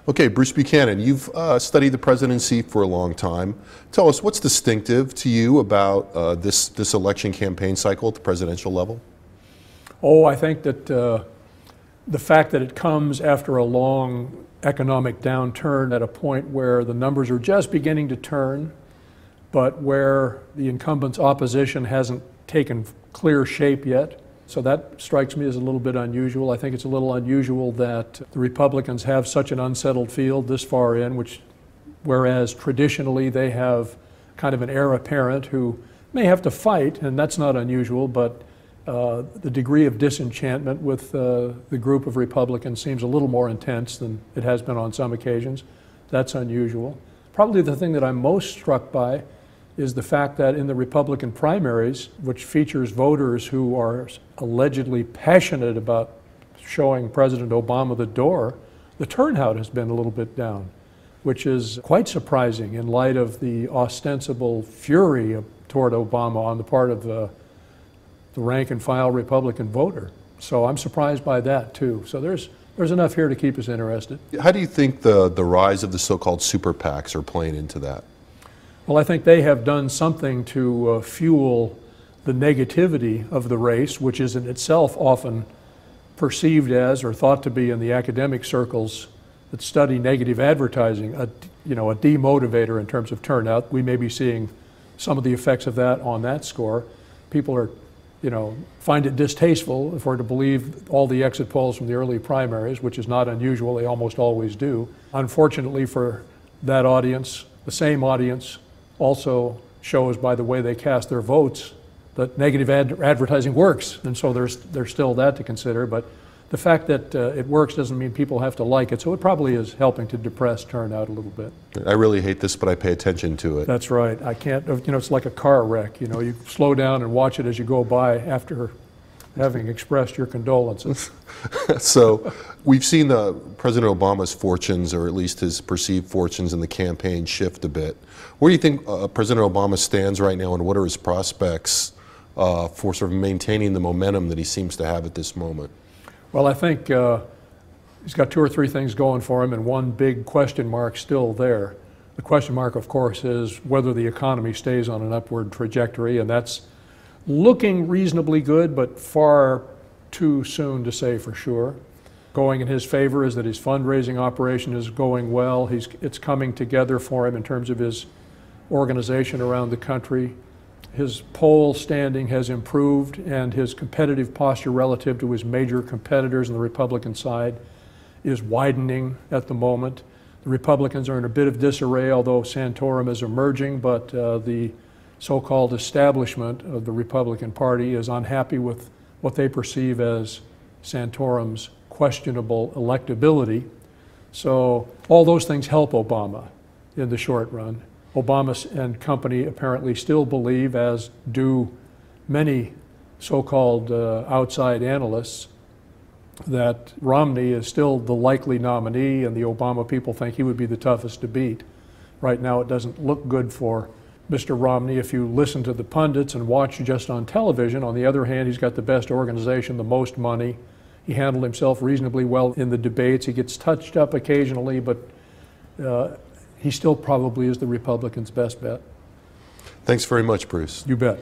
Okay, Bruce Buchanan, you've studied the presidency for a long time. Tell us, what's distinctive to you about this election campaign cycle at the presidential level? Oh, I think that the fact that it comes after a long economic downturn at a point where the numbers are just beginning to turn, but where the incumbent's opposition hasn't taken clear shape yet. So that strikes me as a little bit unusual. I think it's a little unusual that the Republicans have such an unsettled field this far in, whereas traditionally they have kind of an heir apparent who may have to fight, and that's not unusual, but the degree of disenchantment with the group of Republicans seems a little more intense than it has been on some occasions. That's unusual. Probably the thing that I'm most struck by is the fact that in the Republican primaries, which features voters who are allegedly passionate about showing President Obama the door, the turnout has been a little bit down, which is quite surprising in light of the ostensible fury toward Obama on the part of the rank and file Republican voter. So I'm surprised by that too. So there's enough here to keep us interested. How do you think the rise of the so-called super PACs are playing into that? Well, I think they have done something to fuel the negativity of the race, which is in itself often perceived as, or thought to be in the academic circles that study negative advertising, a demotivator in terms of turnout. We may be seeing some of the effects of that on that score. People are, find it distasteful, if we're to believe all the exit polls from the early primaries, which is not unusual, they almost always do. Unfortunately for that audience, the same audience also shows by the way they cast their votes that negative advertising works, and so there's still that to consider. But the fact that it works doesn't mean people have to like it, so it probably is helping to depress turnout a little bit. I really hate this, but I pay attention to it. That's right. I can't, it's like a car wreck. You slow down and watch it as you go by after having expressed your condolences. So we've seen President Obama's fortunes, or at least his perceived fortunes in the campaign, shift a bit. Where do you think President Obama stands right now, and what are his prospects for sort of maintaining the momentum that he seems to have at this moment? Well, I think he's got 2 or 3 things going for him, and one big question mark still there. The question mark, of course, is whether the economy stays on an upward trajectory, and that's looking reasonably good, but far too soon to say for sure. Going in his favor is that his fundraising operation is going well. It's coming together for him in terms of his organization around the country. His poll standing has improved, and his competitive posture relative to his major competitors on the Republican side is widening at the moment. The Republicans are in a bit of disarray, although Santorum is emerging, but the so-called establishment of the Republican Party is unhappy with what they perceive as Santorum's questionable electability. So all those things help Obama in the short run. Obama and company apparently still believe, as do many so-called outside analysts, that Romney is still the likely nominee, and the Obama people think he would be the toughest to beat. Right now it doesn't look good for Mr. Romney if you listen to the pundits and watch just on television. On the other hand, he's got the best organization, the most money. He handled himself reasonably well in the debates. He gets touched up occasionally, but he still probably is the Republicans' best bet. Thanks very much, Bruce. You bet.